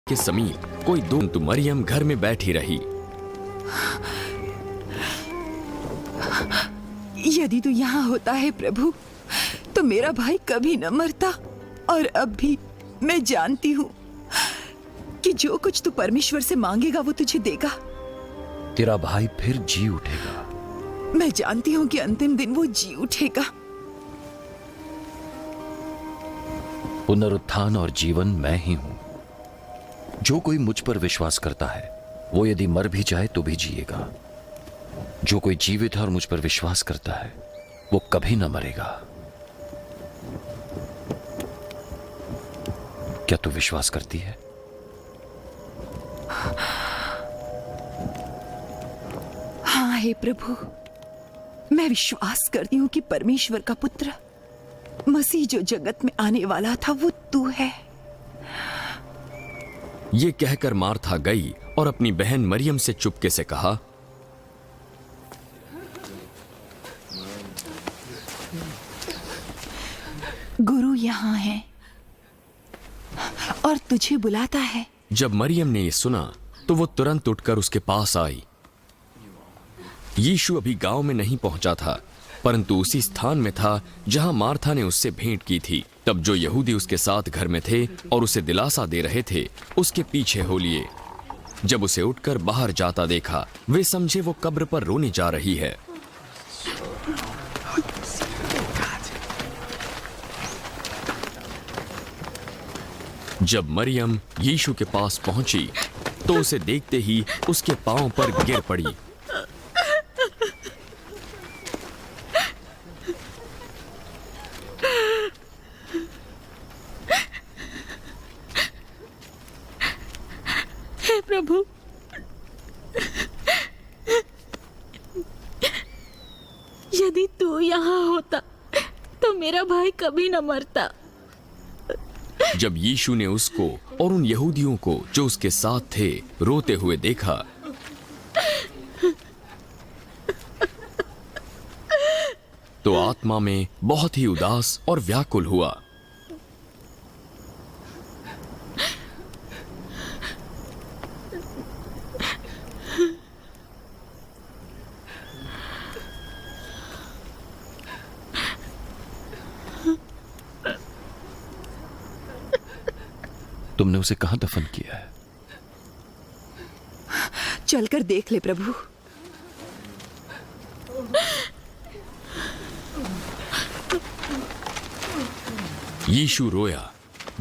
के समीप कोई तो मरियम घर में बैठी रही। यदि तू यहाँ होता है प्रभु, तो मेरा भाई कभी न मरता। और अब भी मैं जानती हूँ कि जो कुछ तू परमेश्वर से मांगेगा वो तुझे देगा। तेरा भाई फिर जी उठेगा। मैं जानती हूँ कि अंतिम दिन वो जी उठेगा। पुनरुत्थान और जीवन मैं ही हूं। जो कोई मुझ पर विश्वास करता है वो यदि मर भी जाए तो भी जिएगा। जो कोई जीवित है और मुझ पर विश्वास करता है वो कभी ना मरेगा। क्या तू विश्वास करती है? हाँ हे प्रभु, मैं विश्वास करती हूँ कि परमेश्वर का पुत्र मसीह जो जगत में आने वाला था वो तू है। ये कहकर मार्था गई और अपनी बहन मरियम से चुपके से कहा, गुरु यहाँ है और तुझे बुलाता है। जब मरियम ने ये सुना तो वो तुरंत उठकर उसके पास आई। यीशु अभी गांव में नहीं पहुंचा था, परंतु उसी स्थान में था जहां मार्था ने उससे भेंट की थी। तब जो यहूदी उसके साथ घर में थे और उसे दिलासा दे रहे थे, उसके पीछे हो लिए। जब उसे उठकर बाहर जाता देखा, वे समझे वो कब्र पर रोने जा रही है। जब मरियम यीशु के पास पहुंची तो उसे देखते ही उसके पांव पर गिर पड़ी। हे प्रभु, यदि तू यहाँ होता तो मेरा भाई कभी न मरता। जब यीशु ने उसको और उन यहूदियों को जो उसके साथ थे रोते हुए देखा, तो आत्मा में बहुत ही उदास और व्याकुल हुआ। तुमने उसे कहां दफन किया है? चलकर देख ले प्रभु। यीशु रोया।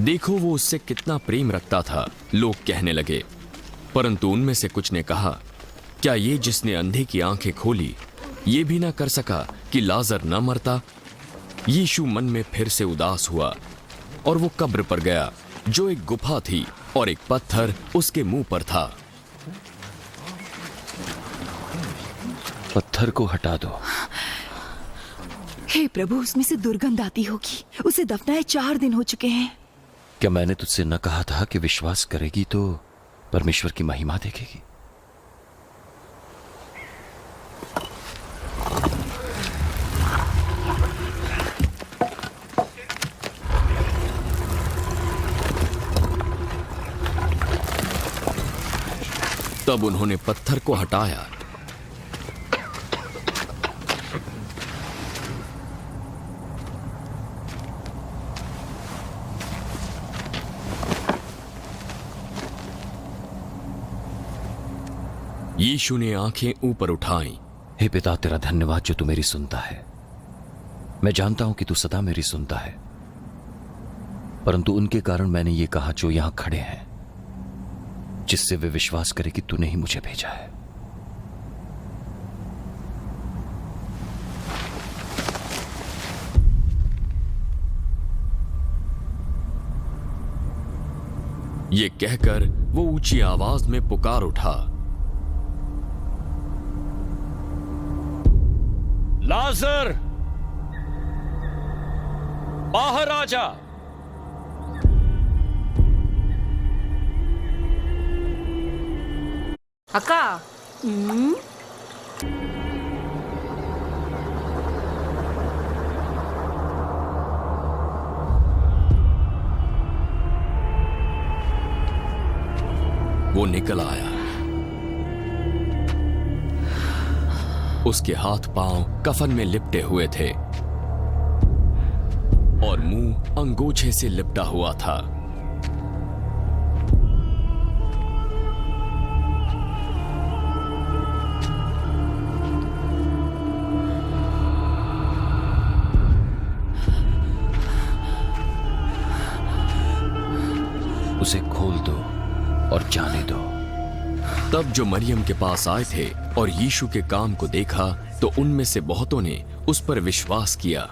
देखो वो उससे कितना प्रेम रखता था, लोग कहने लगे। परंतु उनमें से कुछ ने कहा, क्या ये जिसने अंधे की आंखें खोली ये भी ना कर सका कि लाजर न मरता? यीशु मन में फिर से उदास हुआ और वो कब्र पर गया, जो एक गुफा थी, और एक पत्थर उसके मुंह पर था। पत्थर को हटा दो। हे प्रभु, उसमें से दुर्गंध आती होगी। उसे दफनाए 4 दिन हो चुके हैं। क्या मैंने तुझसे न कहा था कि विश्वास करेगी तो परमेश्वर की महिमा देखेगी? तब उन्होंने पत्थर को हटाया। यीशु ने आंखें ऊपर उठाई। हे पिता, तेरा धन्यवाद जो तू मेरी सुनता है। मैं जानता हूं कि तू सदा मेरी सुनता है, परंतु उनके कारण मैंने ये कहा जो यहां खड़े हैं, जिससे वे विश्वास करें कि तूने ही मुझे भेजा है। ये कहकर वो ऊंची आवाज में पुकार उठा, लाजर, बाहर आ जा। అక్క वो निकल आया। उसके हाथ पांव कफन में लिपटे हुए थे और मुंह अंगोछे से लिपटा हुआ था। उसे खोल दो और जाने दो। तब जो मरियम के पास आए थे और यीशु के काम को देखा तो उनमें से बहुतों ने उस पर विश्वास किया।